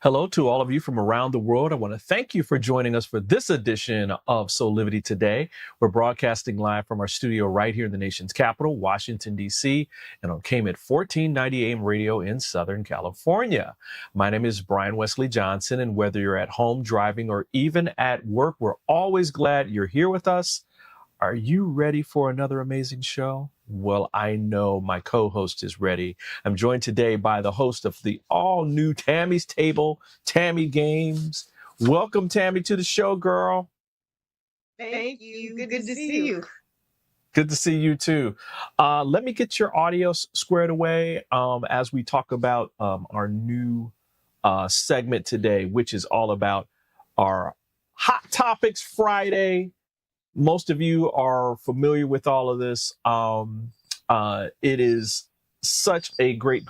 Hello to all of you from around the world. I want to thank you for joining us for this edition of Soulivity Today. We're broadcasting live from our studio right here in the nation's capital, Washington, D.C., and on KMET 1490 AM radio in Southern California. My name is Brian Westley Johnson, and whether you're at home, driving, or even at work, we're always glad you're here with us. Are you ready for another amazing show? Well, I know my co-host is ready. I'm joined today by the host of the all-new Tammy's Table, Tami Games. Welcome, Tami, to the show, girl. Thank you. Good to see you. Good to see you, too. Let me get your audio squared away as we talk about our new segment today, which is all about our Hot Topics Friday. Most of you are familiar with all of this. It is such a great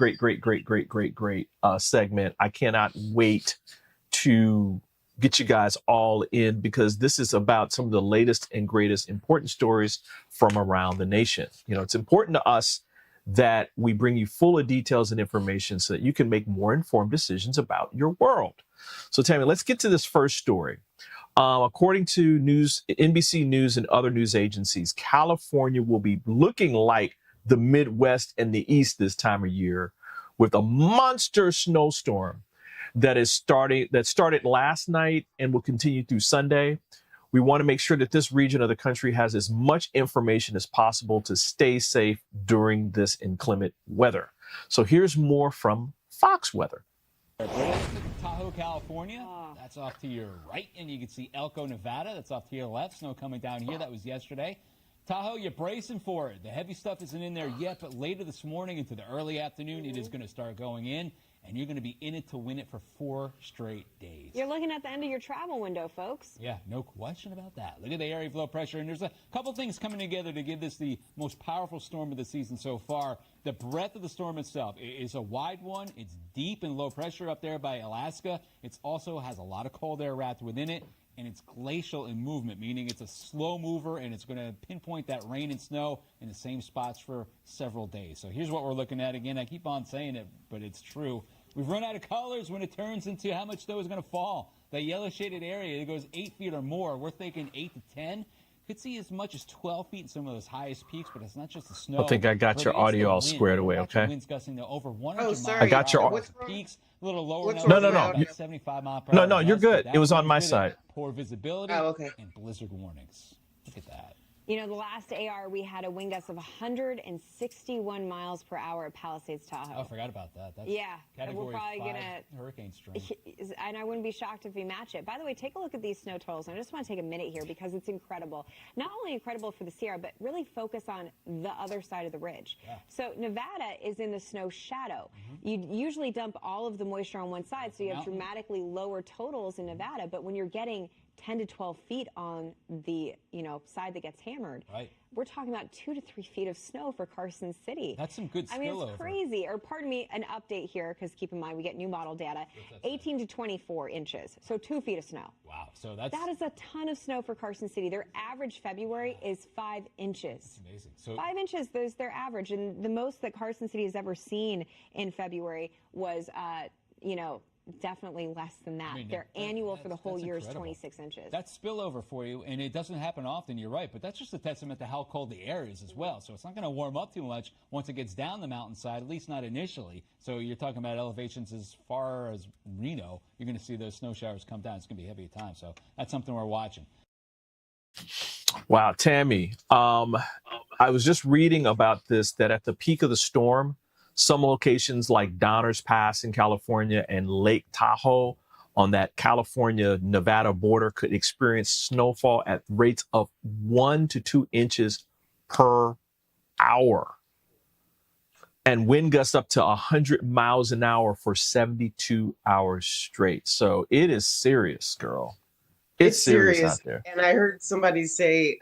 segment. I cannot wait to get you guys all in because this is about some of the latest and greatest important stories from around the nation. You know, it's important to us that we bring you full of details and information so that you can make more informed decisions about your world. So, Tami, let's get to this first story. According to NBC News and other news agencies, California will be looking like the Midwest and the East this time of year with a monster snowstorm that started last night and will continue through Sunday. We want to make sure that this region of the country has as much information as possible to stay safe during this inclement weather. So here's more from Fox Weather. Tahoe, California, that's off to your right, and you can see Elko, Nevada, that's off to your left. Snow coming down here, that was yesterday. Tahoe, you're bracing for it. The heavy stuff isn't in there yet, but later this morning into the early afternoon, it is going to start going in, and you're going to be in it to win it for 4 straight days. You're looking at the end of your travel window, folks. Yeah, no question about that. Look at the area of low pressure, and there's a couple things coming together to give this the most powerful storm of the season so far. The breadth of the storm itself is a wide one. It's deep and low pressure up there by Alaska. It also has a lot of cold air wrapped within it, and it's glacial in movement, meaning it's a slow mover, and it's going to pinpoint that rain and snow in the same spots for several days. So here's what we're looking at. Again, I keep on saying it, but it's true. We've run out of colors when it turns into how much snow is going to fall. That yellow shaded area, it goes 8 feet or more. We're thinking 8 to 10. Could see as much as 12 feet in some of those highest peaks, but it's not just the snow. I think I got your audio all squared away, okay? Winds gusting to over 100 miles I got your audio. Peaks, a little lower. No. 75 mile per hour. No, you're good. It was on my side. Poor visibility and blizzard warnings. Look at that. You know, the last AR, we had a wind gust of 161 miles per hour at Palisades, Tahoe. Oh, I forgot about that. That's we're probably going to hurricane strength. And I wouldn't be shocked if we match it. By the way, take a look at these snow totals. I just want to take a minute here because it's incredible. Not only incredible for the Sierra, but really focus on the other side of the ridge. Yeah. So Nevada is in the snow shadow. You usually dump all of the moisture on one side, so you have dramatically lower totals in Nevada. But when you're getting 10 to 12 feet on the side that gets hammered. Right. We're talking about 2 to 3 feet of snow for Carson City. That's some good spillover. I mean, it's crazy. Or pardon me, an update here, because keep in mind we get new model data. 18 to 24 inches, so 2 feet of snow. Wow. So that is a ton of snow for Carson City. Their average February is 5 inches. That's amazing. So 5 inches is their average, and the most that Carson City has ever seen in February was, definitely less than that. Their annual for the whole year is 26 inches. That's spillover for you, and it doesn't happen often, you're right, but that's just a testament to how cold the air is as well. So it's not going to warm up too much once it gets down the mountainside, at least not initially. So you're talking about elevations as far as Reno. You're going to see those snow showers come down. It's going to be heavy at times. So that's something we're watching. Wow, Tami, I was just reading about this, that at the peak of the storm, some locations like Donner's Pass in California and Lake Tahoe on that California-Nevada border could experience snowfall at rates of 1 to 2 inches per hour and wind gusts up to 100 miles an hour for 72 hours straight. So it is serious, girl. It's serious out there. And I heard somebody say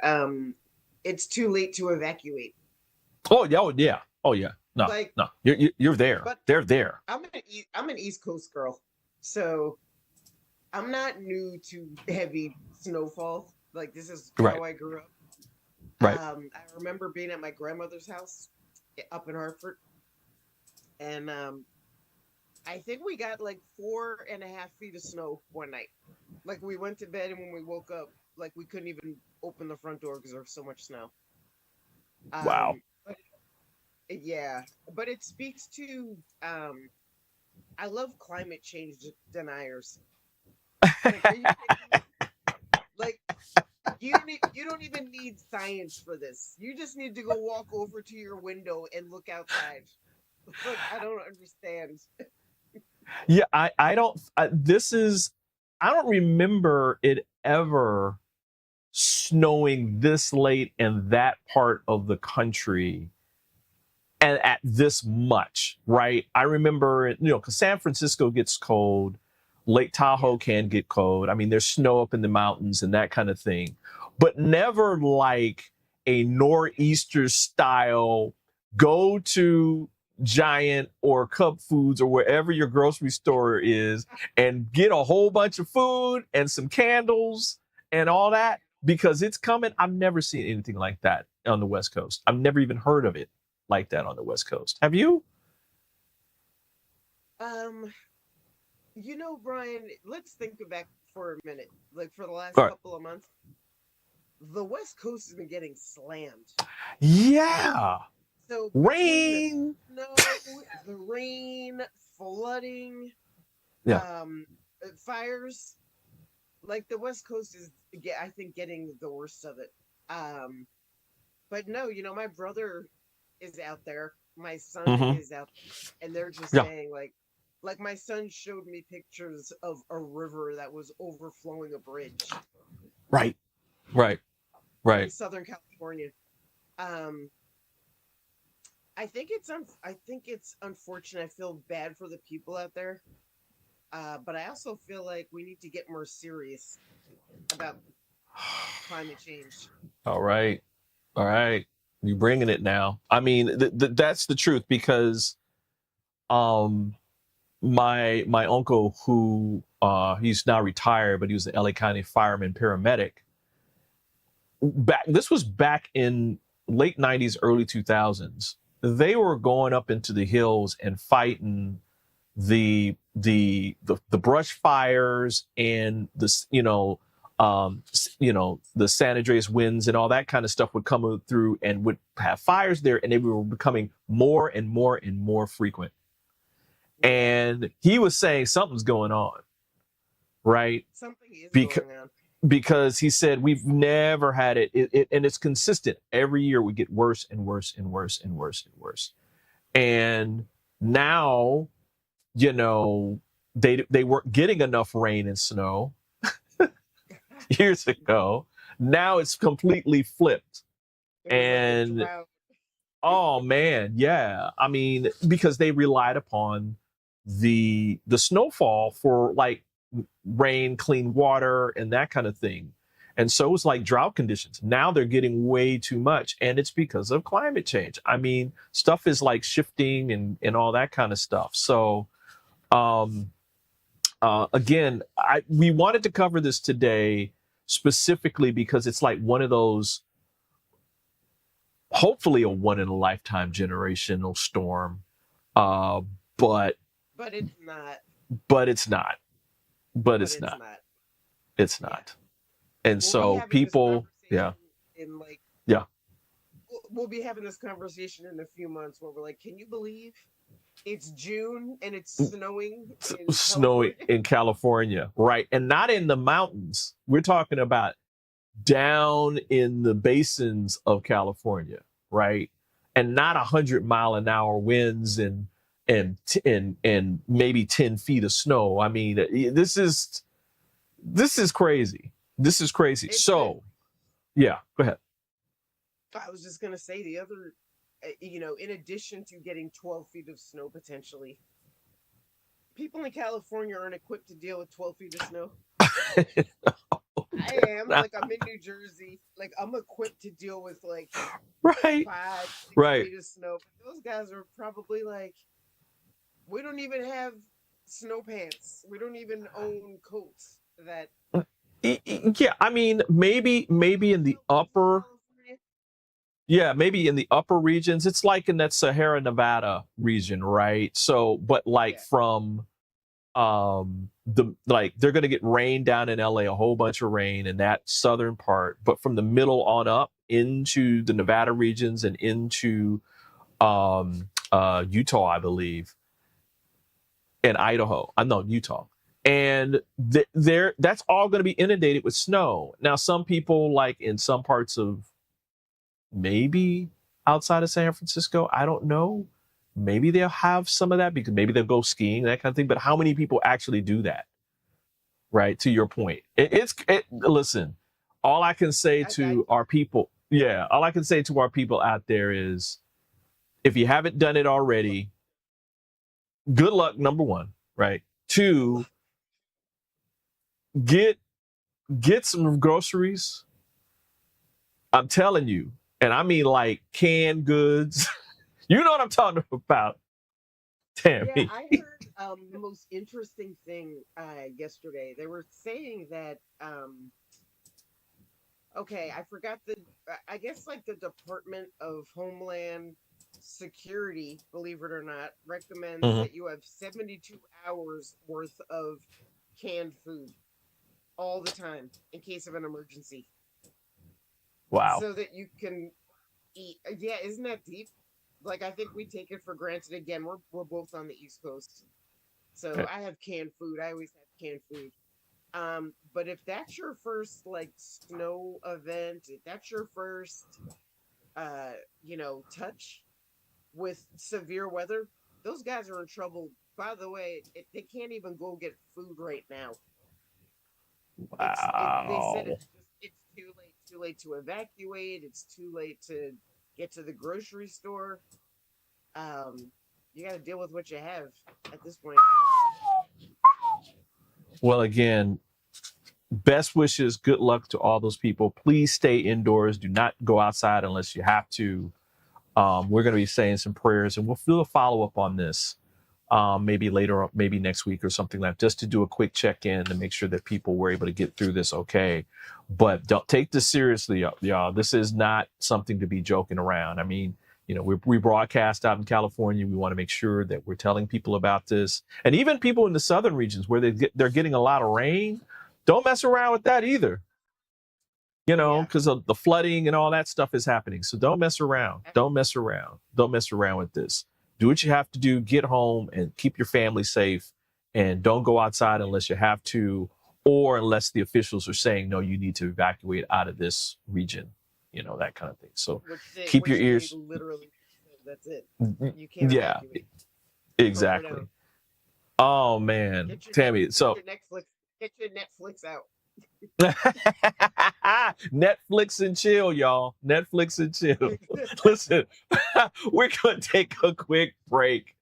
it's too late to evacuate. Oh, yeah. No, you're there. They're there. I'm an East Coast girl, so I'm not new to heavy snowfall. Like, this is how I grew up. Right. I remember being at my grandmother's house up in Hartford, and I think we got like 4.5 feet of snow one night. Like we went to bed and when we woke up, like we couldn't even open the front door because there was so much snow. Wow. But yeah, but it speaks to I love climate change deniers. Like, are you kidding me? Like you don't even need science for this. You just need to go walk over to your window and look outside. Like I don't understand. Yeah, I don't this is I don't remember it ever snowing this late in that part of the country and at this much, right? I remember, because San Francisco gets cold, Lake Tahoe can get cold. I mean, there's snow up in the mountains and that kind of thing, but never like a nor'easter style go to Giant or Cub Foods or wherever your grocery store is and get a whole bunch of food and some candles and all that because it's coming. I've never seen anything like that on the West Coast. I've never even heard of it like that on the West Coast. Have you? Um, Brian, let's think back for a minute. Like for the last All right. couple of months, the West Coast has been getting slammed. Yeah. So Rain. the rain, flooding, Yeah. fires, like the West Coast is, I think, getting the worst of it. But no, my brother is out there, my son Mm-hmm. is out there, and they're just Yeah. saying like my son showed me pictures of a river that was overflowing a bridge Right. Right. in Right. Southern California. Um, I think it's unfortunate. I feel bad for the people out there, but I also feel like we need to get more serious about climate change. All right. All right. You're bringing it now. I mean, that's the truth because um my uncle who he's now retired, but he was an LA County fireman paramedic. This was back in late 90s, early 2000s. They were going up into the hills and fighting the brush fires and the San Andreas winds and all that kind of stuff would come through and would have fires there, and they were becoming more and more and more frequent. And he was saying something's going on, right? Something is Because going on. because he said we've never had it, and it's consistent. Every year we get worse and worse and worse and worse and worse. And now, they weren't getting enough rain and snow years ago. Now it's completely flipped. It was like a And drought. oh man, yeah. I mean, because they relied upon the snowfall for like rain, clean water, and that kind of thing. And so it's like drought conditions. Now they're getting way too much, and it's because of climate change. I mean, stuff is like shifting and all that kind of stuff. So again, we wanted to cover this today specifically because it's like one of those, hopefully a one in a lifetime generational storm. But But it's not. but it's not. But But it's it's not. not. It's Yeah. not. And We'll be so having this people, yeah, conversation in like yeah, we'll be having this conversation in a few months where we're like, can you believe it's June and it's snowing in snowing California? in California, right? And not in the mountains. We're talking about down in the basins of California, right? And not 100-mile-an-hour winds and maybe 10 feet of snow. I mean, this is crazy. This is crazy. It's So, yeah, go ahead. I was just gonna say the other, in addition to getting 12 feet of snow potentially, people in California aren't equipped to deal with 12 feet of snow. I am. Like, I'm in New Jersey. Like, I'm equipped to deal with like Right, 5, 6 right. feet of snow. But those guys are probably like, we don't even have snow pants. We don't even own coats that. Yeah, I mean, maybe in the upper, Yeah, maybe in the upper regions. It's like in that Sahara Nevada region, right? So, but like Yeah. from they're going to get rain down in LA, a whole bunch of rain in that southern part, but from the middle on up into the Nevada regions and into Utah, I believe, and Idaho. I know Utah. And that's all going to be inundated with snow. Now, some people, like in some parts of maybe outside of San Francisco, I don't know. Maybe they'll have some of that because maybe they'll go skiing, that kind of thing. But how many people actually do that? Right. To your point, listen, all I can say to our people, all I can say to our people out there is if you haven't done it already, good luck, number one, right? Two, get some groceries. I'm telling you, and I mean like canned goods. You know what I'm talking about, Tammy. Yeah, I heard the most interesting thing yesterday. They were saying that okay, I forgot I guess like the Department of Homeland Security, believe it or not, recommends Mhm. that you have 72 hours worth of canned food all the time in case of an emergency, Wow. so that you can eat. Yeah, isn't that deep? Like I think we take it for granted. Again, we're both on the East Coast, so Yeah. I have canned food. I always have canned food. But if that's your first like snow event, if that's your first touch with severe weather, those guys are in trouble. By the way, they can't even go get food right now. They said Wow. it's too late to evacuate. It's too late to get to the grocery store. Um, you got to deal with what you have at this point. Well, again, best wishes, good luck to all those people. Please stay indoors. Do not go outside unless you have to. We're going to be saying some prayers, and we'll do a follow up on this maybe later, maybe next week or something like that, just to do a quick check in to make sure that people were able to get through this okay. But don't take this seriously, y'all. This is not something to be joking around. I mean, we broadcast out in California. We want to make sure that we're telling people about this, and even people in the southern regions where they're getting a lot of rain. Don't mess around with that either. Yeah. Because of the flooding and all that stuff is happening. So don't mess around. Don't mess around. Don't mess around with this. Do what you have to do. Get home and keep your family safe. And don't go outside unless you have to, or unless the officials are saying, no, you need to evacuate out of this region, that kind of thing. So keep your Which ears. they literally said, that's it. You can't Yeah, evacuate. exactly. Oh, man. Get your Tammy, so. Get your Netflix out. Netflix and chill, y'all. Netflix and chill. Listen, we're going to take a quick break,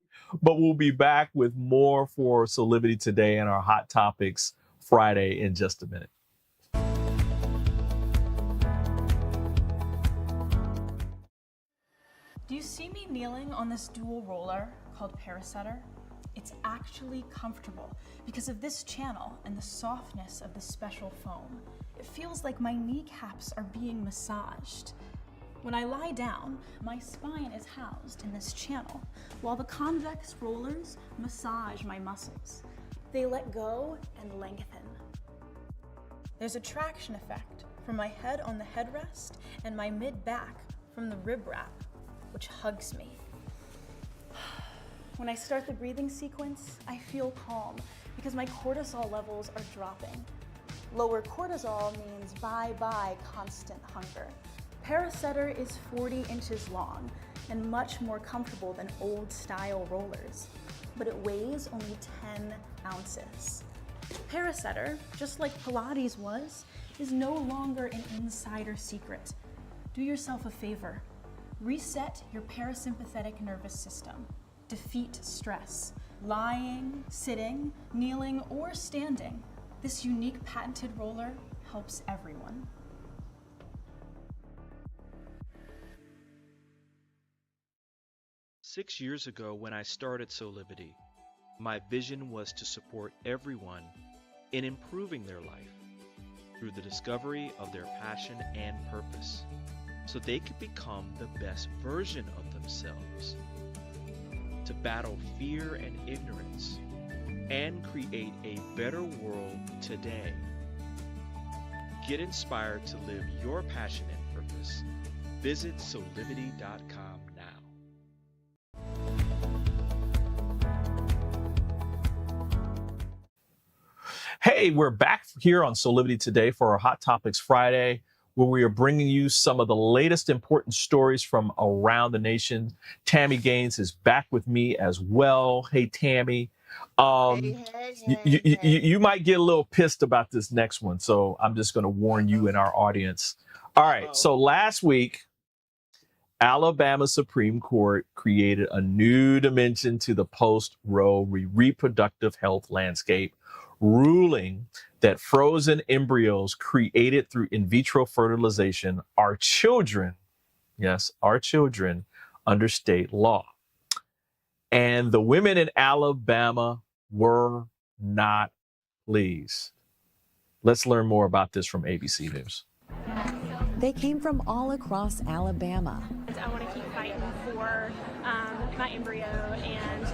but we'll be back with more for Soulivity today and our Hot Topics Friday in just a minute. Do you see me kneeling on this dual roller called Parasetter? It's actually comfortable because of this channel and the softness of the special foam. It feels like my kneecaps are being massaged. When I lie down, my spine is housed in this channel, while the convex rollers massage my muscles. They let go and lengthen. There's a traction effect from my head on the headrest and my mid-back from the rib wrap, which hugs me. When I start the breathing sequence, I feel calm because my cortisol levels are dropping. Lower cortisol means bye-bye constant hunger. Parasetter is 40 inches long and much more comfortable than old-style rollers, but it weighs only 10 ounces. Parasetter, just like Pilates was, is no longer an insider secret. Do yourself a favor. Reset your parasympathetic nervous system. Defeat stress. Lying, sitting, kneeling, or standing. This unique patented roller helps everyone. Six years ago, when I started Soulivity, my vision was to support everyone in improving their life through the discovery of their passion and purpose. so they could become the best version of themselves, to battle fear and ignorance, and create a better world today. Get inspired to live your passion and purpose. Visit Soulivity.com now. Hey, we're back here on Soulivity today for our Hot Topics Friday, where we are bringing you some of the latest important stories from around the nation. Tami Gaines is back with me as well. Hey, Tami. You might get a little pissed about this next one, so I'm just going to warn you and our audience. All right, so last week, Alabama Supreme Court created a new dimension to the post-Roe reproductive health landscape, ruling that frozen embryos created through in vitro fertilization are children, yes, are children under state law. And the women in Alabama were not pleased. Let's learn more about this from ABC News. They came from all across Alabama. I want to keep fighting for my embryo and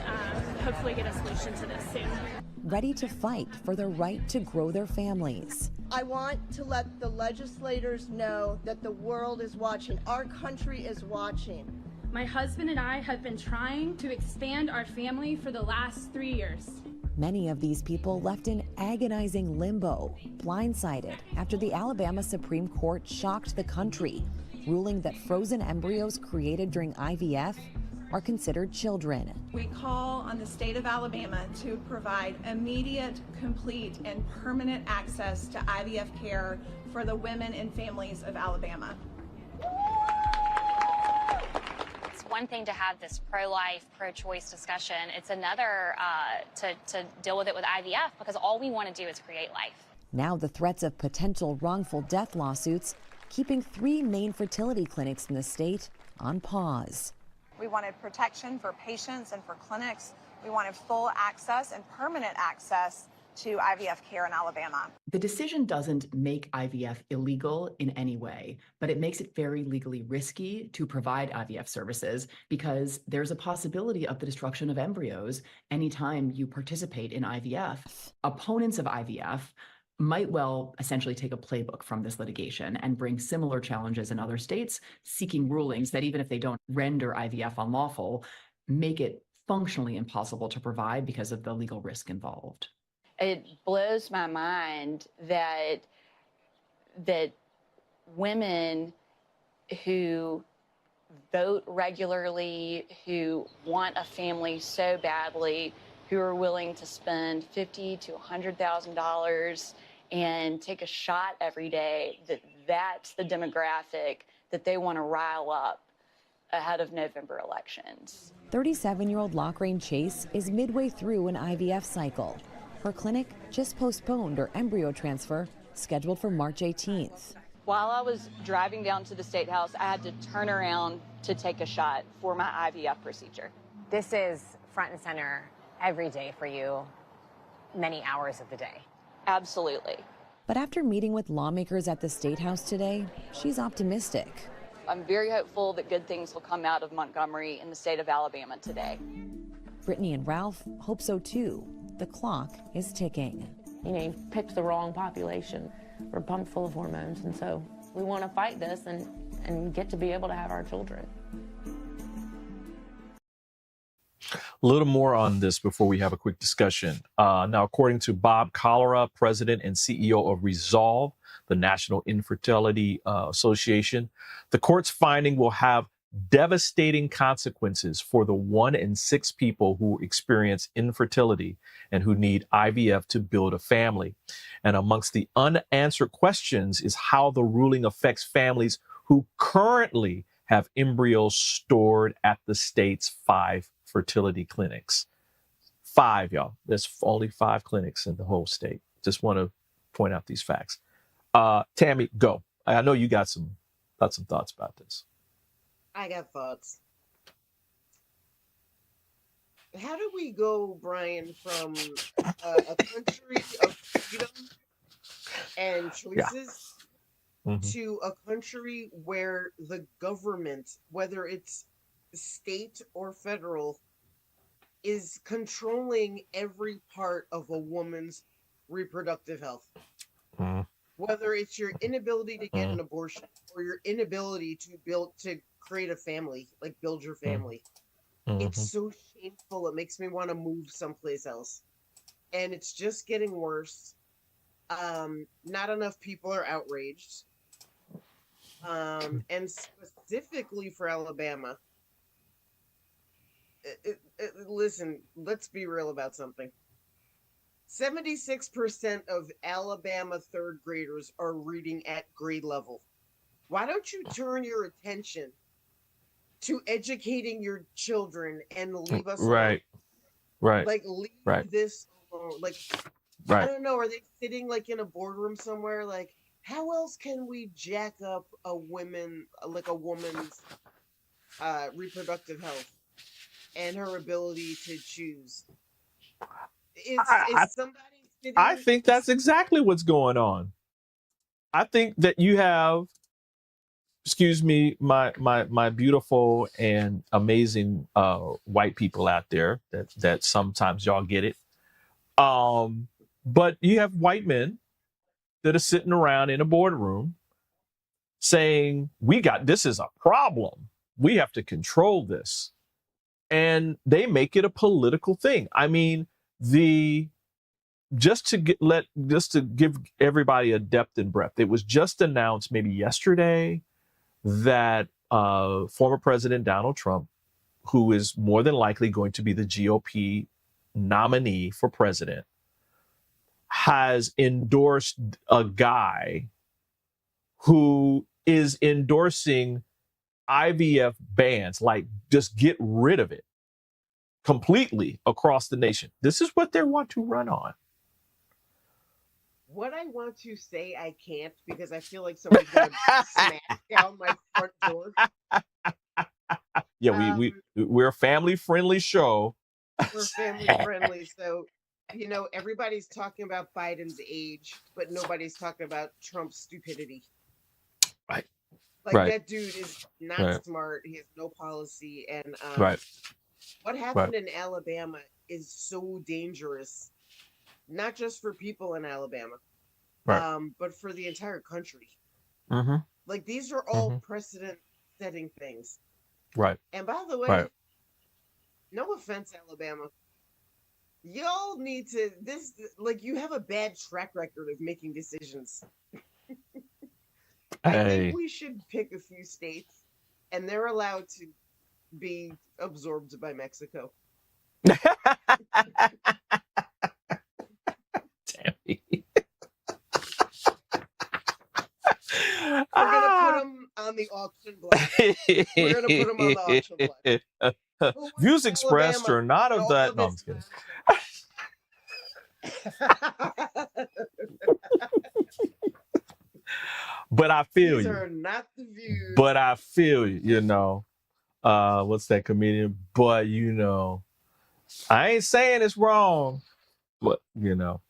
hopefully get a solution to this soon. Ready to fight for the right to grow their families. I want to let the legislators know that the world is watching. Our country is watching. My husband and I have been trying to expand our family for the last 3 years. Many of these people left in agonizing limbo, blindsided after the Alabama Supreme Court shocked the country, ruling that frozen embryos created during IVF are considered children. We call on the state of Alabama to provide immediate, complete, and permanent access to IVF care for the women and families of Alabama. It's one thing to have this pro-life, pro-choice discussion. It's another to deal with it with IVF, because all we want to do is create life. Now the threats of potential wrongful death lawsuits keeping 3 main fertility clinics in the state on pause. We wanted protection for patients and for clinics. We wanted full access and permanent access to IVF care in Alabama. The decision doesn't make IVF illegal in any way, but it makes it very legally risky to provide IVF services because there's a possibility of the destruction of embryos anytime you participate in IVF. Opponents of IVF might well essentially take a playbook from this litigation and bring similar challenges in other states, seeking rulings that even if they don't render IVF unlawful, make it functionally impossible to provide because of the legal risk involved. It blows my mind that women who vote regularly, who want a family so badly, who are willing to spend $50,000 to $100,000 and take a shot every day, that's the demographic that they want to rile up ahead of November elections. 37-year-old Lockraine Chase is midway through an IVF cycle. Her clinic just postponed her embryo transfer, scheduled for March 18th. While I was driving down to the State House, I had to turn around to take a shot for my IVF procedure. This is front and center every day for you, many hours of the day. Absolutely. But after meeting with lawmakers at the State House today, she's optimistic. I'm very hopeful that good things will come out of Montgomery and the state of Alabama today. Brittany and Ralph hope so too. The clock is ticking. You know, you've picked the wrong population. We're pumped full of hormones, and so we want to fight this and get to be able to have our children. A little more on this before we have a quick discussion. Now, according to Bob Cholera, president and CEO of Resolve, the National Infertility Association, the court's finding will have devastating consequences for the 1 in 6 people who experience infertility and who need IVF to build a family. And amongst the unanswered questions is how the ruling affects families who currently have embryos stored at the state's 5 fertility clinics. 5, y'all. There's only 5 clinics in the whole state. Just want to point out these facts. Tami, go. I know you got some thoughts about this. I got thoughts. How do we go, Brian, from a country of freedom and choices to a country where the government, whether it's state or federal, is controlling every part of a woman's reproductive health. Whether it's your inability to get an abortion or your inability to create a family, like build your family. It's so shameful. It makes me want to move someplace else. And it's just getting worse. Not enough people are outraged. And specifically for Alabama, listen, let's be real about something. 76% of Alabama third graders are reading at grade level. Why don't you turn your attention to educating your children and leave us alone? Like, leave this alone. Like, I don't know, are they sitting like in a boardroom somewhere? Like, how else can we jack up a woman's reproductive health and her ability to choose? I think that's exactly what's going on. I think that you have, excuse me, my beautiful and amazing white people out there that sometimes y'all get it. But you have white men that are sitting around in a boardroom saying, this is a problem. We have to control this. And they make it a political thing. I mean, just to give everybody a depth and breadth, it was just announced maybe yesterday that former President Donald Trump, who is more than likely going to be the GOP nominee for president, has endorsed a guy who is endorsing IVF bans, like just get rid of it completely across the nation. This is what they want to run on. What I want to say, I can't, because I feel like someone's going to smash down my front door. Yeah, we're a family-friendly show. We're family-friendly, so, everybody's talking about Biden's age, but nobody's talking about Trump's stupidity. Right. Like, that dude is not smart. He has no policy. And what happened in Alabama is so dangerous, not just for people in Alabama, but for the entire country. Like, these are all precedent-setting things. Right. And by the way, no offense, Alabama, y'all need to, you have a bad track record of making decisions. I think we should pick a few states, and they're allowed to be absorbed by Mexico. Tami. We're gonna put them on the auction block. We're gonna put them on the auction block. Views expressed are not of that. No, I'm just kidding. But I feel These you. are not the views. But I feel you. What's that comedian? But I ain't saying it's wrong. But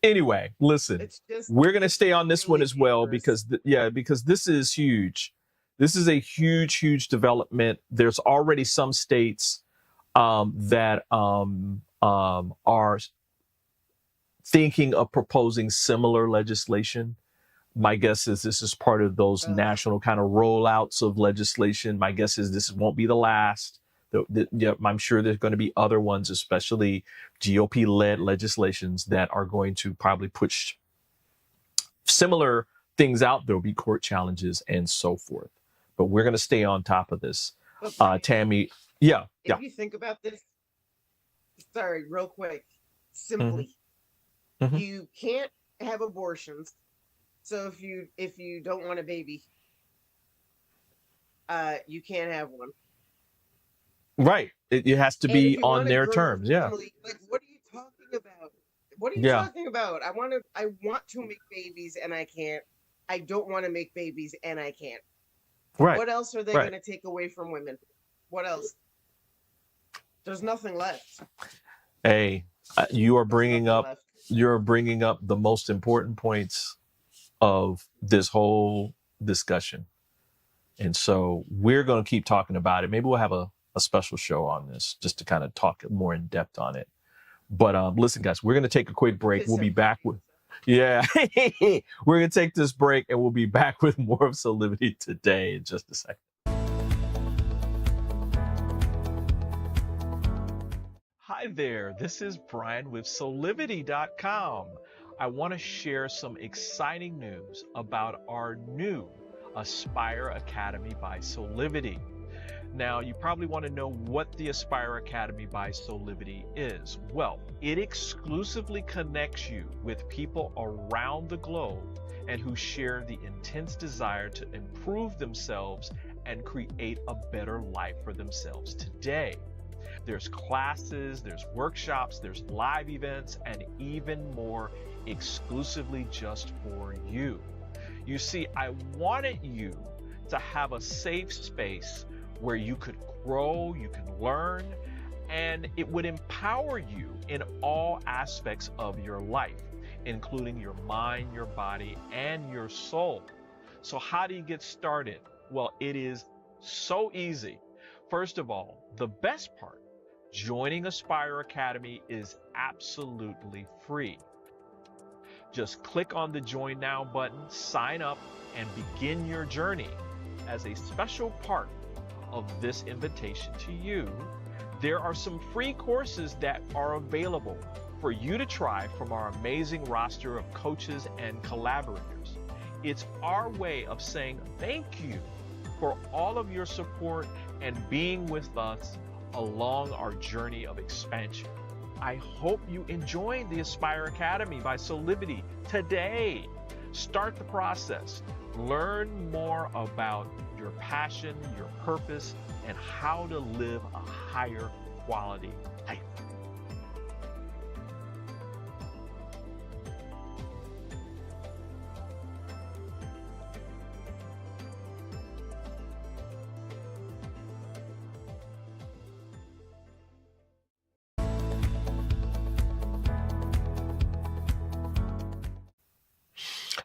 anyway, listen, we're gonna stay on this one as well because this is huge. This is a huge development. There's already some states that are thinking of proposing similar legislation. My guess is this is part of those national kind of rollouts of legislation. My guess is this won't be the last. I'm sure there's going to be other ones, especially GOP-led legislations that are going to probably push similar things out. There'll be court challenges and so forth. But we're going to stay on top of this. Tami, if you think about this, sorry, real quick, simply, you can't have abortions. So if you don't want a baby, you can't have one. Right. It has to be on their terms. Family, like, what are you talking about? What are you talking about? I want to make babies and I can't. I don't want to make babies and I can't. Right. What else are they going to take away from women? What else? There's nothing left. Hey, you're bringing up the most important points of this whole discussion. And so we're going to keep talking about it. Maybe we'll have a special show on this just to kind of talk more in depth on it. But listen, guys, we're going to take a quick break. We'll be back with, we're going to take this break and we'll be back with more of Soulivity today in just a second. Hi there, this is Brian with Soulivity.com. I want to share some exciting news about our new Aspire Academy by Soulivity. Now, you probably want to know what the Aspire Academy by Soulivity is. Well, it exclusively connects you with people around the globe and who share the intense desire to improve themselves and create a better life for themselves today. There's classes, there's workshops, there's live events, and even more exclusively just for you. You see, I wanted you to have a safe space where you could grow, you can learn, and it would empower you in all aspects of your life, including your mind, your body, and your soul. So how do you get started? Well, it is so easy. First of all, the best part, joining Aspire Academy is absolutely free. Just click on the Join Now button, sign up, and begin your journey. As a special part of this invitation to you, there are some free courses that are available for you to try from our amazing roster of coaches and collaborators. It's our way of saying thank you for all of your support and being with us along our journey of expansion. I hope you enjoy the Aspire Academy by Soulivity today. Start the process. Learn more about your passion, your purpose, and how to live a higher quality life.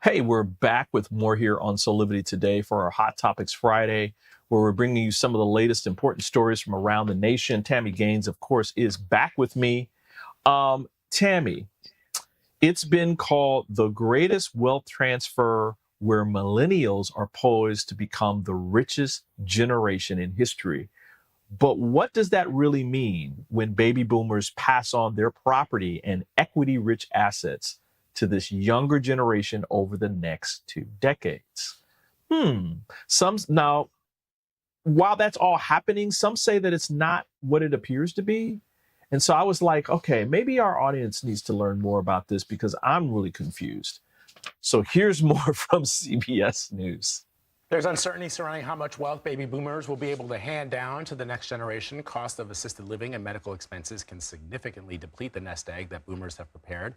Hey, we're back with more here on Soulivity today for our Hot Topics Friday, where we're bringing you some of the latest important stories from around the nation. Tami Gaines, of course, is back with me. Tami, it's been called the greatest wealth transfer, where millennials are poised to become the richest generation in history. But what does that really mean when baby boomers pass on their property and equity-rich assets to this younger generation over the next 2 decades? Now, while that's all happening, some say that it's not what it appears to be. And so I was like, okay, maybe our audience needs to learn more about this because I'm really confused. So here's more from CBS News. There's uncertainty surrounding how much wealth baby boomers will be able to hand down to the next generation. Cost of assisted living and medical expenses can significantly deplete the nest egg that boomers have prepared.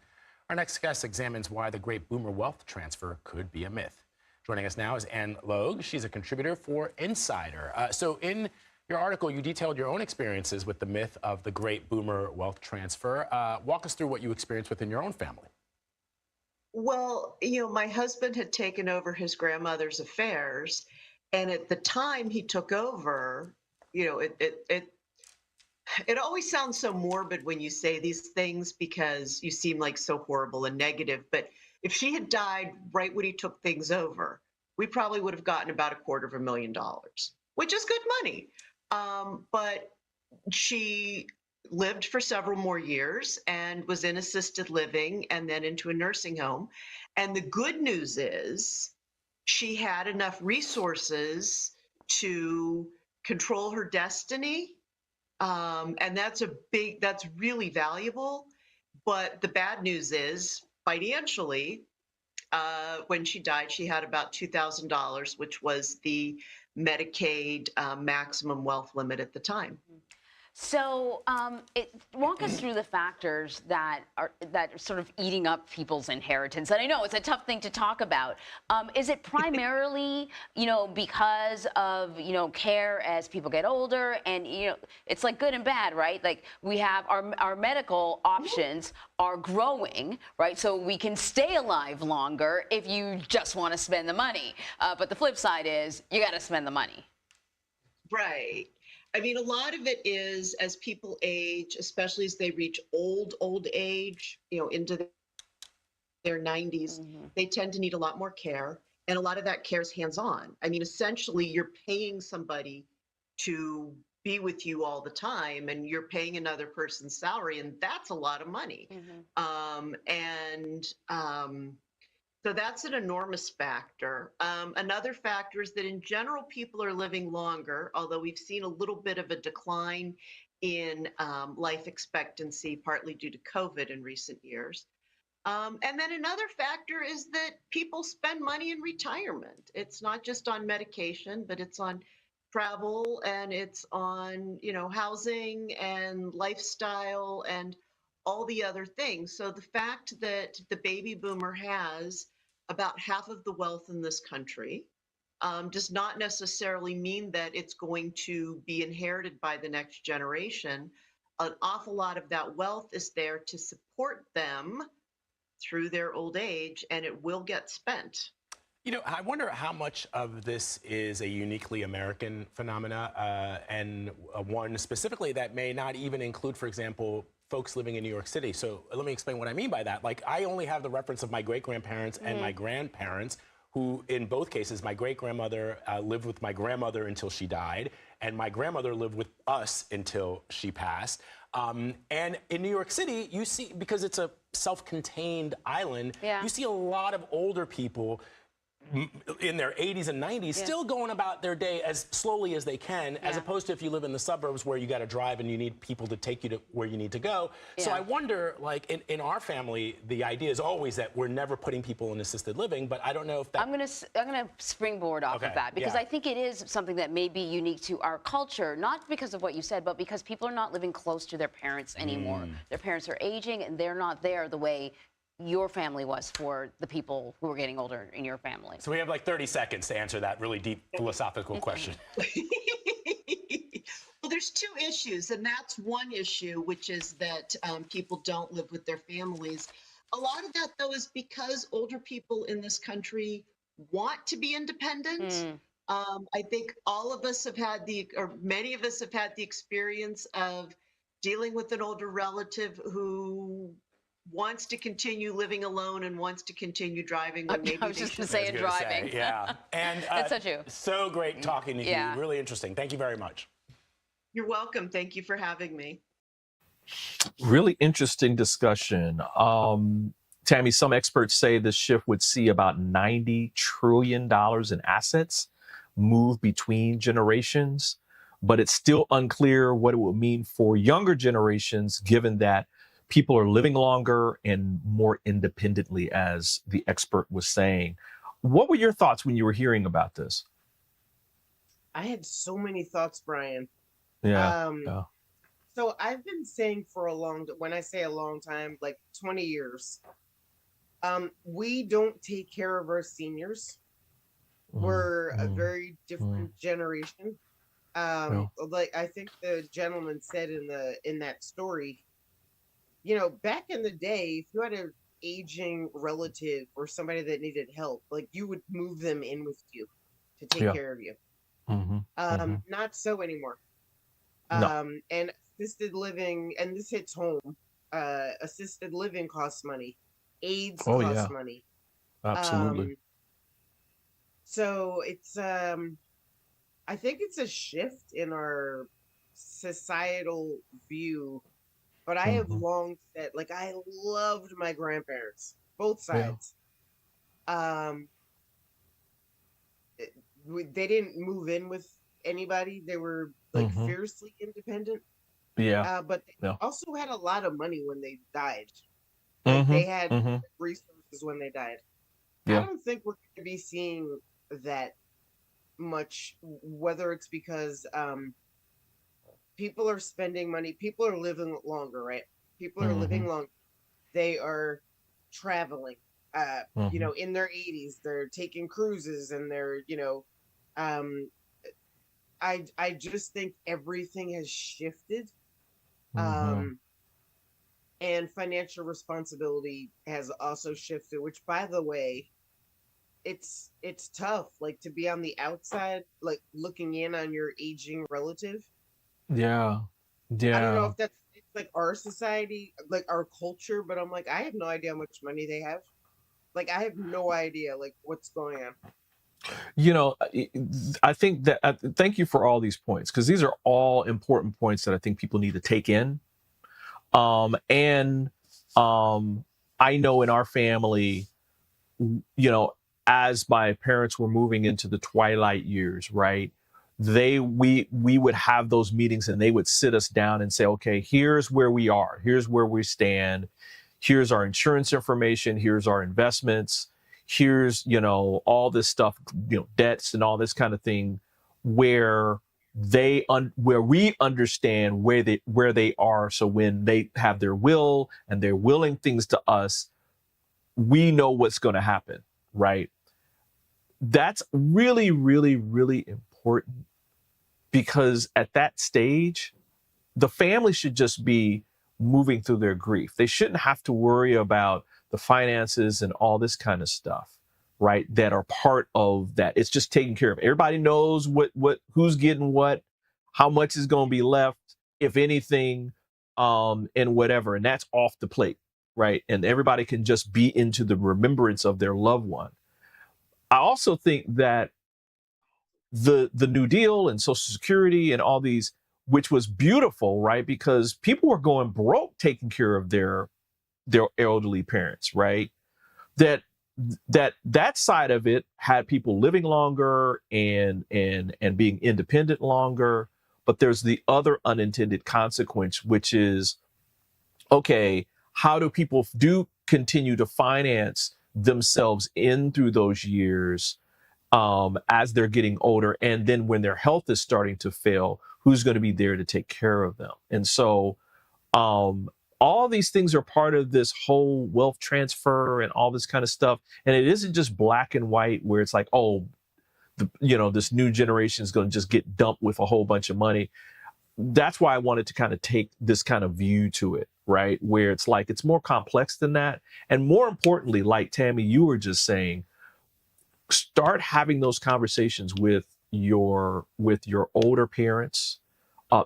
Our next guest examines why the great boomer wealth transfer could be a myth. Joining us now is Ann Logue. She's a contributor for Insider. So in your article, you detailed your own experiences with the myth of the great boomer wealth transfer. Walk us through what you experienced within your own family. Well, my husband had taken over his grandmother's affairs, and at the time he took over, it always sounds so morbid when you say these things because you seem like so horrible and negative. But if she had died right when he took things over, we probably would have gotten about $250,000, which is good money. But she lived for several more years and was in assisted living and then into a nursing home. And the good news is she had enough resources to control her destiny. And that's really valuable. But the bad news is financially, when she died, she had about $2,000, which was the Medicaid maximum wealth limit at the time. So, walk us through the factors that are sort of eating up people's inheritance. And I know it's a tough thing to talk about. Is it primarily, because of care as people get older, and it's like good and bad, right? Like we have our medical options are growing, right? So we can stay alive longer if you just want to spend the money. But the flip side is you got to spend the money. Right. I mean, a lot of it is as people age, especially as they reach old age, into their 90s, they tend to need a lot more care. And a lot of that care is hands-on. I mean, essentially, you're paying somebody to be with you all the time, and you're paying another person's salary, and that's a lot of money. So that's an enormous factor. Another factor is that in general, people are living longer, although we've seen a little bit of a decline in life expectancy, partly due to COVID in recent years. And then another factor is that people spend money in retirement. It's not just on medication, but it's on travel, and it's on, housing and lifestyle and all the other things. So the fact that the baby boomer has about half of the wealth in this country does not necessarily mean that it's going to be inherited by the next generation. An awful lot of that wealth is there to support them through their old age, and it will get spent. I wonder how much of this is a uniquely American phenomena, and one specifically that may not even include, for example, folks living in New York City. So let me explain what I mean by that. Like, I only have the reference of my great-grandparents and my grandparents, who in both cases, my great-grandmother lived with my grandmother until she died, and my grandmother lived with us until she passed. And in New York City, you see, because it's a self-contained island, you see a lot of older people in their 80s and 90s still going about their day as slowly as they can, as opposed to if you live in the suburbs where you got to drive and you need people to take you to where you need to go. So I wonder, like, in our family, the idea is always that we're never putting people in assisted living, but I don't know if that... I'm gonna springboard off of that, because I think it is something that may be unique to our culture, not because of what you said, but because people are not living close to their parents anymore. Their parents are aging, and they're not there the way your family was for the people who were getting older in your family. So we have like 30 seconds to answer that really deep philosophical question. Well, there's two issues, and that's one issue, which is that people don't live with their families. A lot of that, though, is because older people in this country want to be independent. I think all of us have had or many of us have had the experience of dealing with an older relative who wants to continue living alone and wants to continue driving when maybe I was just going to say driving. And that's so true. So great talking to you. Really interesting. Thank you very much. You're welcome. Thank you for having me. Really interesting discussion. Tami, some experts say this shift would see about $90 trillion in assets move between generations, but it's still unclear what it will mean for younger generations, given that people are living longer and more independently, as the expert was saying. What were your thoughts when you were hearing about this? I had so many thoughts, Brian. Yeah. So I've been saying for when I say a long time, like 20 years, we don't take care of our seniors. We're a very different generation. Like I think the gentleman said in that story, back in the day, if you had an aging relative or somebody that needed help, like you would move them in with you to take care of you. Not so anymore. And assisted living, and this hits home, assisted living costs money. AIDS costs money. Absolutely. So it's, I think it's a shift in our societal view. But I have long said, like, I loved my grandparents, both sides. They didn't move in with anybody. They were like fiercely independent. But they also had a lot of money when they died. Like, they had resources when they died. I don't think we're going to be seeing that much, whether it's because people are spending money. People are living longer, right? People are living longer. They are traveling. You know, in their 80s, they're taking cruises, and they're, you know, I just think everything has shifted. And financial responsibility has also shifted, which, by the way, it's tough, like, to be on the outside, like, looking in on your aging relative. Yeah. I don't know Yeah. if that's, it's like our society, like our culture, but I'm like, I have no idea how much money they have. Like, I have no idea, like, what's going on. You know, I think that thank you for all these points, because these are all important points that I think people need to take in. And I know in our family, you know, as my parents were moving into the twilight years, right? We would have those meetings, and they would sit us down and say, okay, here's where we are, here's where we stand, here's our insurance information, here's our investments, here's, you know, all this stuff, you know, debts and all this kind of thing, where where we understand where they are. So when they have their will and they're willing things to us, we know what's going to happen, right? That's really, really, really important, because at that stage, the family should just be moving through their grief. They shouldn't have to worry about the finances and all this kind of stuff, right? That are part of that. It's just taken care of. Everybody knows who's getting what, how much is going to be left, if anything, and whatever. And that's off the plate, right? And everybody can just be into the remembrance of their loved one. I also think that the New Deal and Social Security and all these, which was beautiful, right? Because people were going broke taking care of their elderly parents, right? That side of it had people living longer and being independent longer. But there's the other unintended consequence, which is, okay, how do people continue to finance themselves in through those years, as they're getting older, and then when their health is starting to fail, who's going to be there to take care of them? And so all these things are part of this whole wealth transfer and all this kind of stuff. And it isn't just black and white, where it's like, oh, this new generation is going to just get dumped with a whole bunch of money. That's why I wanted to kind of take this kind of view to it, right? Where it's like, it's more complex than that. And more importantly, like Tami, you were just saying, start having those conversations with your older parents.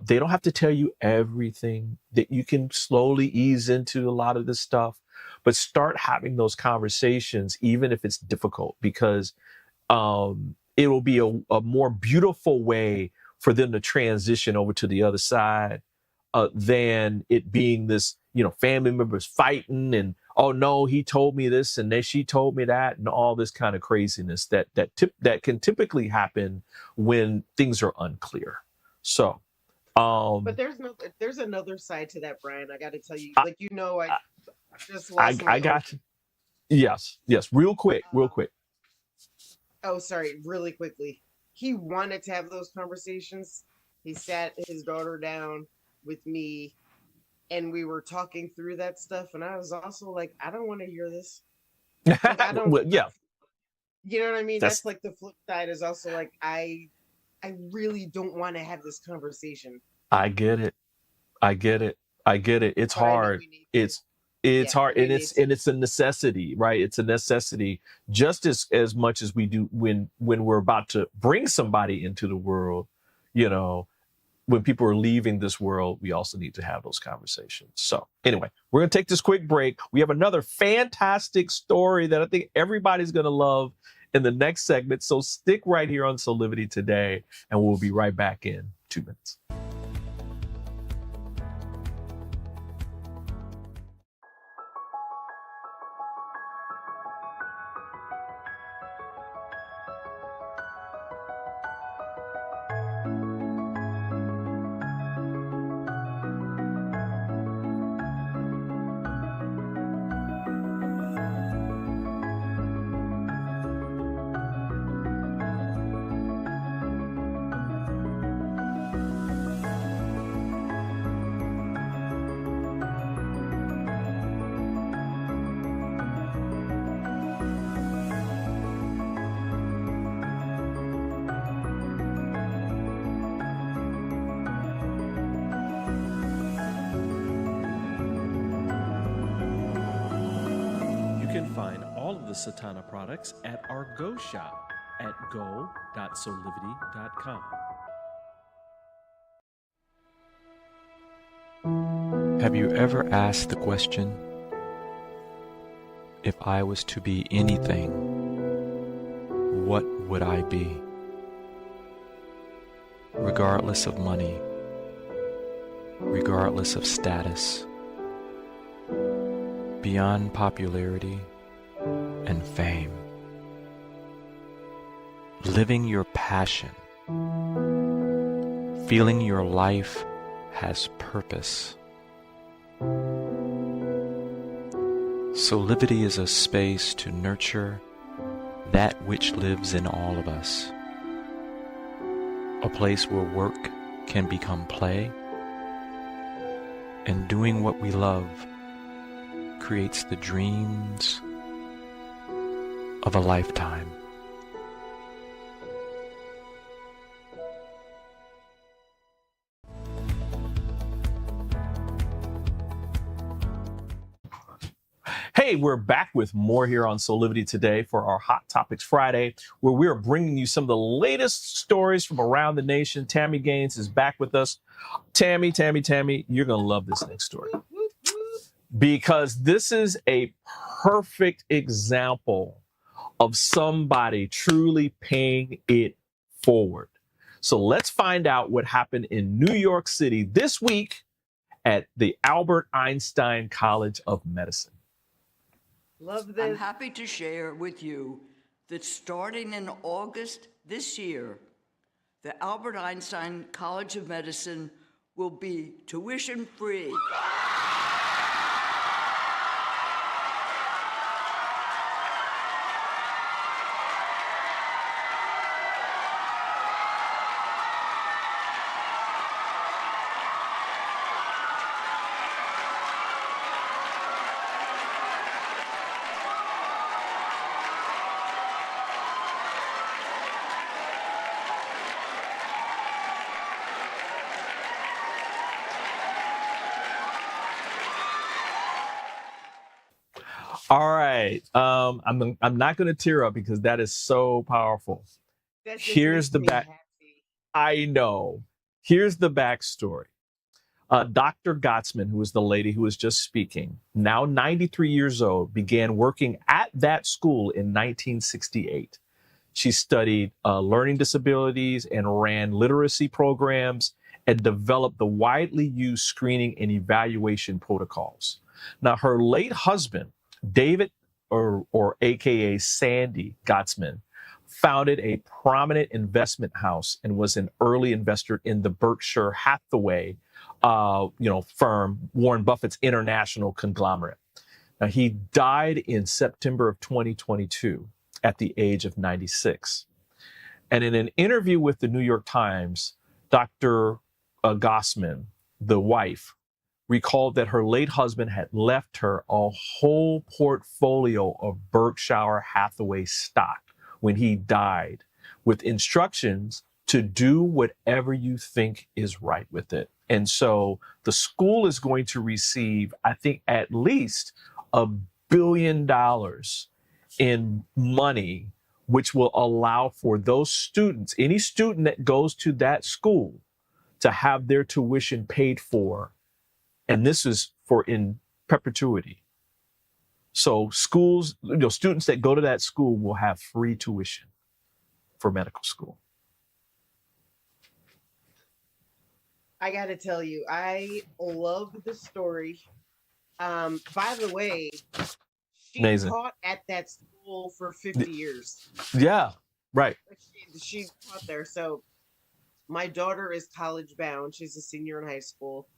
They don't have to tell you everything. That you can slowly ease into a lot of this stuff, but start having those conversations, even if it's difficult, because it will be a more beautiful way for them to transition over to the other side, than it being this, family members fighting and, oh no, he told me this and then she told me that, and all this kind of craziness that can typically happen when things are unclear. So, but there's another side to that, Brian. I got to tell you, I just lost my I got you. Yes, real quick. Oh, sorry, really quickly. He wanted to have those conversations. He sat his daughter down with me, and we were talking through that stuff. And I was also like, I don't want to hear this. Like, I don't. Well, yeah. You know what I mean? That's like the flip side, is also like, I really don't want to have this conversation. I get it. It's hard. It's hard, and it's a necessity, right? It's a necessity, just as much as we do when we're about to bring somebody into the world. When people are leaving this world, we also need to have those conversations. So anyway, we're going to take this quick break. We have another fantastic story that I think everybody's going to love in the next segment. So stick right here on Soulivity today, and we'll be right back in 2 minutes. all of the Satana products at our Go shop at go.soulivity.com. Have you ever asked the question, if I was to be anything, what would I be? Regardless of money, regardless of status, beyond popularity and fame. Living your passion, feeling your life has purpose. Soulivity is a space to nurture that which lives in all of us. A place where work can become play, and doing what we love creates the dreams of a lifetime. Hey, we're back with more here on Soulivity today for our Hot Topics Friday, where we are bringing you some of the latest stories from around the nation. Tami Gaines is back with us. Tami, you're going to love this next story because this is a perfect example of somebody truly paying it forward. So let's find out what happened in New York City this week at the Albert Einstein College of Medicine. Love this. I'm happy to share with you that starting in August this year, the Albert Einstein College of Medicine will be tuition-free. All right. I'm not going to tear up because that is so powerful. Here's the back. I know. Here's the backstory. Dr. Gottsman, who was the lady who was just speaking, now 93 years old, began working at that school in 1968. She studied learning disabilities and ran literacy programs and developed the widely used screening and evaluation protocols. Now, her late husband, David, or AKA Sandy Gottsman, founded a prominent investment house and was an early investor in the Berkshire Hathaway, firm, Warren Buffett's international conglomerate. Now, he died in September of 2022 at the age of 96. And in an interview with the New York Times, Dr. Gottsman, the wife, recalled that her late husband had left her a whole portfolio of Berkshire Hathaway stock when he died, with instructions to do whatever you think is right with it. And so the school is going to receive, I think, at least $1 billion in money, which will allow for those students, any student that goes to that school, to have their tuition paid for. And this is for in perpetuity. So schools, students that go to that school will have free tuition for medical school. I got to tell you, I love the story. By the way, she Amazing. taught at that school for 50 years. Yeah, right. She taught there. So my daughter is college bound. She's a senior in high school.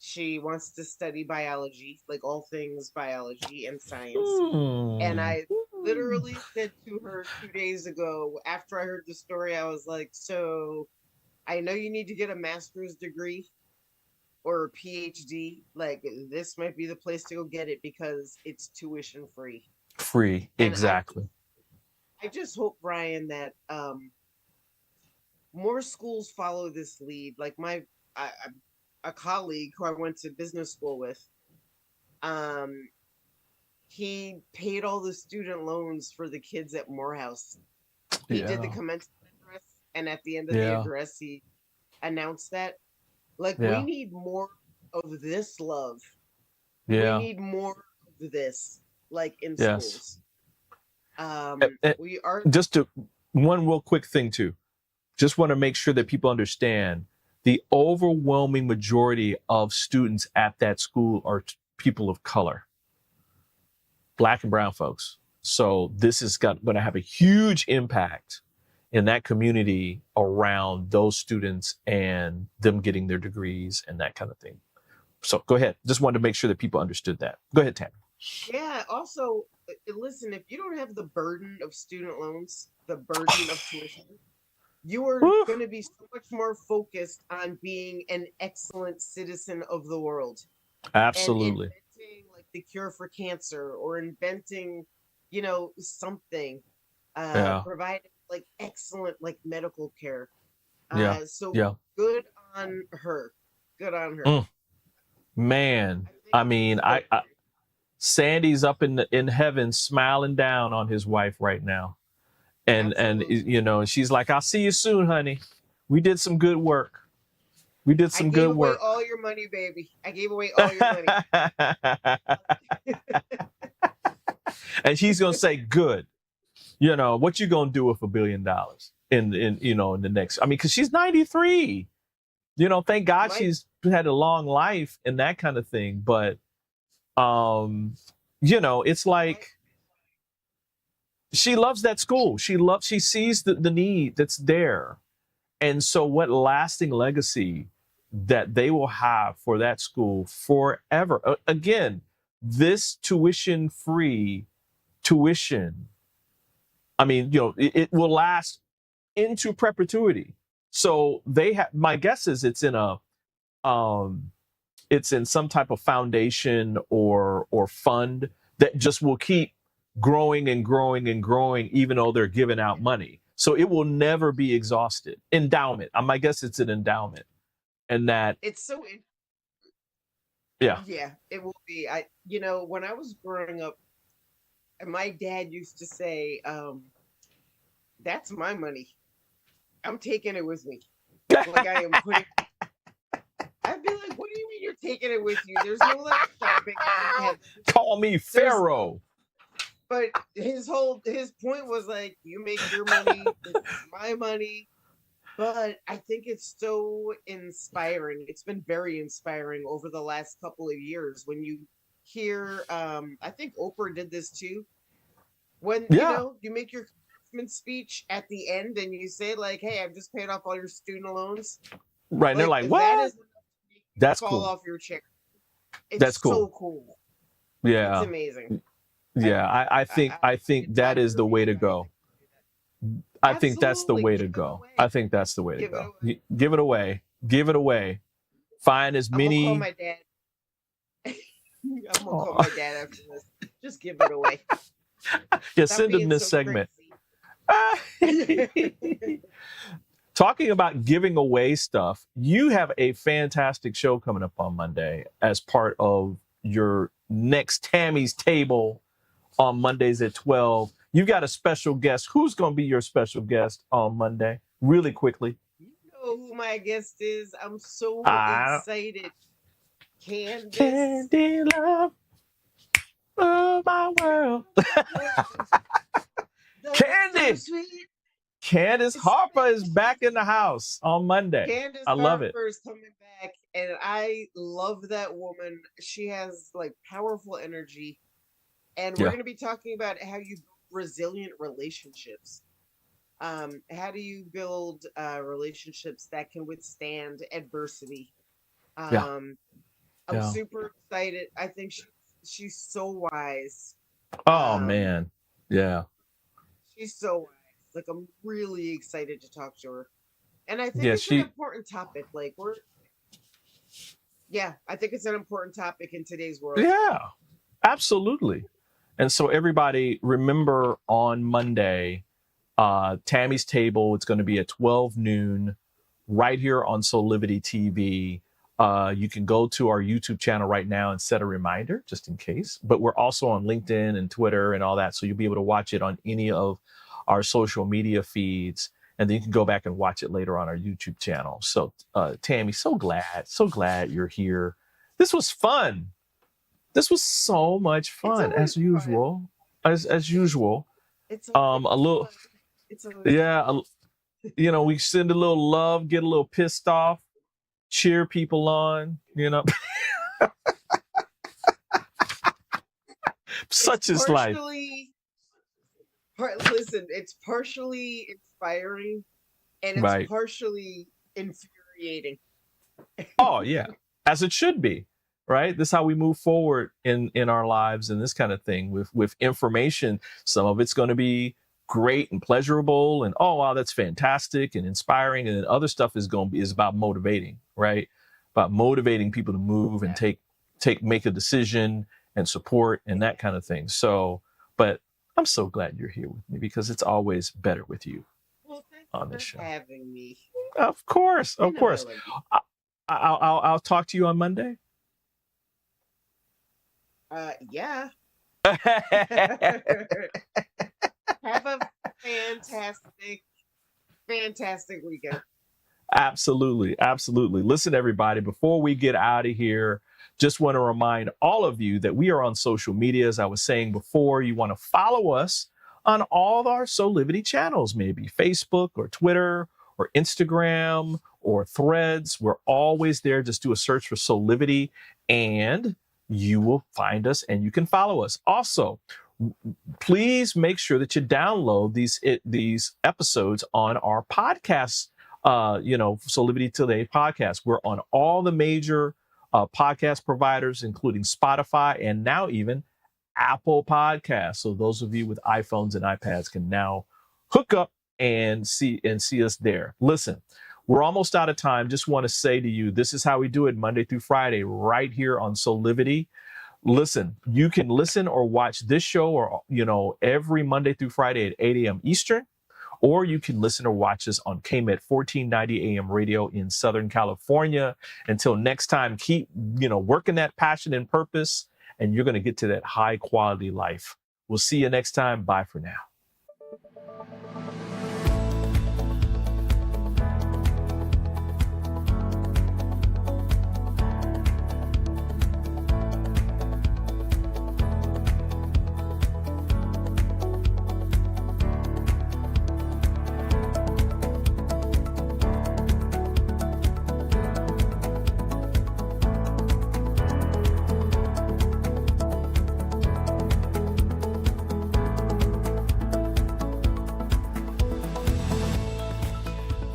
She wants to study biology, like all things biology and science. And I literally said to her 2 days ago, after I heard the story, I was like, so I know you need to get a master's degree or a PhD. Like, this might be the place to go get it because it's tuition free. Free, exactly. I just hope, Brian, that more schools follow this lead. Like a colleague who I went to business school with, he paid all the student loans for the kids at Morehouse. He did the commencement address, and at the end of the address, he announced that. Like, we need more of this love. We need more of this, like, in schools. We are just one real quick thing too. Just want to make sure that people understand the overwhelming majority of students at that school are people of color, Black and brown folks. So this is going to have a huge impact in that community around those students and them getting their degrees and that kind of thing. So go ahead. Just wanted to make sure that people understood that. Go ahead, Tami. Yeah. Also, listen, if you don't have the burden of student loans, the burden of tuition, you are going to be so much more focused on being an excellent citizen of the world. Absolutely. And inventing, like, the cure for cancer, or inventing, something, providing, like, excellent, like, medical care. Good on her. Good on her. Man, I mean, I Sandy's up in heaven smiling down on his wife right now. And she's like, I'll see you soon, honey. We did some good work. We did some good work. I gave away all your money, baby. I gave away all your money. And she's gonna say, good. What you gonna do with $1 billion in the next? I mean, because she's 93. Thank God she's had a long life and that kind of thing. But it's like she loves that school. She sees the need that's there. And so what lasting legacy that they will have for that school forever. Again, this tuition-free tuition, I mean, it will last into perpetuity. So they have, my guess is it's in some type of foundation or fund that just will keep growing and growing and growing, even though they're giving out money. So it will never be exhausted. Endowment. My guess it's an endowment. And that it's so yeah, it will be. When I was growing up, my dad used to say, that's my money. I'm taking it with me. Like, I am putting. I'd be like, what do you mean you're taking it with you? There's no, like, shopping. Call me Pharaoh. But his point was, like, you make your money, it's my money. But I think it's so inspiring. It's been very inspiring over the last couple of years when you hear, I think Oprah did this too. When, you make your commencement speech at the end and you say, like, hey, I've just paid off all your student loans. Right. And they're like, what? That is That's fall cool. off your chair. It's That's cool. So cool. Yeah. It's amazing. Yeah. I think that is the way to go. I think that's the way to go. I think that's the way to go. Give it away. Give it away. Find as many. I'm gonna call my dad. I'm gonna call my dad after this. Just give it away. Yeah, send him this segment. Talking about giving away stuff, you have a fantastic show coming up on Monday as part of your next Tami's Table on Mondays at 12. You got a special guest. Who's going to be your special guest on Monday? Really quickly. You know who my guest is. I'm so excited. Candy love. Oh, my world. Candy. So Candace Harper is back in the house on Monday. Candace I love Harper is coming back, and I love that woman. She has, like, powerful energy, and we're going to be talking about how you build resilient relationships. How do you build relationships that can withstand adversity? I'm super excited. I think she's so wise. Oh, man. Yeah. She's so wise. Like, I'm really excited to talk to her. And I think it's an important topic. Like, I think it's an important topic in today's world. Yeah, absolutely. And so everybody remember on Monday, Tami's Table, it's going to be at 12 noon right here on Soulivity TV. You can go to our YouTube channel right now and set a reminder just in case. But we're also on LinkedIn and Twitter and all that. So you'll be able to watch it on any of our social media feeds. And then you can go back and watch it later on our YouTube channel. So Tami, so glad you're here. This was fun. This was so much fun as usual. As usual. It's a little, it's we send a little love, get a little pissed off, cheer people on, Such is life. Listen, it's partially inspiring and it's partially infuriating. Oh yeah, as it should be, right? This is how we move forward in our lives and this kind of thing with information. Some of it's going to be great and pleasurable and oh wow, that's fantastic and inspiring, and then other stuff is about motivating, right? About motivating people to move and make a decision and support and that kind of thing. So, but I'm so glad you're here with me because it's always better with you on this show. Having me. Of course. I'll talk to you on Monday. Yeah. Have a fantastic weekend. Absolutely. Listen, everybody, before we get out of here, just want to remind all of you that we are on social media. As I was saying before, you want to follow us on all of our Soulivity channels, maybe Facebook or Twitter or Instagram or Threads. We're always there. Just do a search for Soulivity and you will find us and you can follow us. Also, please make sure that you download these episodes on our podcast, Soulivity Today podcast. We're on all the major podcast providers, including Spotify and now even Apple Podcasts. So those of you with iPhones and iPads can now hook up and see us there. Listen, we're almost out of time. Just want to say to you, this is how we do it Monday through Friday right here on Soulivity. Listen, you can listen or watch this show or, every Monday through Friday at 8 a.m. Eastern, or you can listen or watch us on KMET 1490 AM radio in Southern California. Until next time, keep, working that passion and purpose, and you're going to get to that high quality life. We'll see you next time. Bye for now.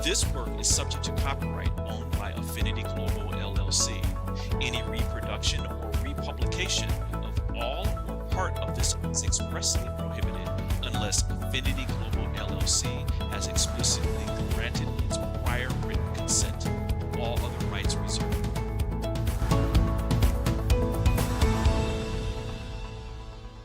This work is subject to copyright owned by Affinity Global LLC. Any reproduction or republication of all or part of this is expressly prohibited unless Affinity Global LLC has explicitly granted its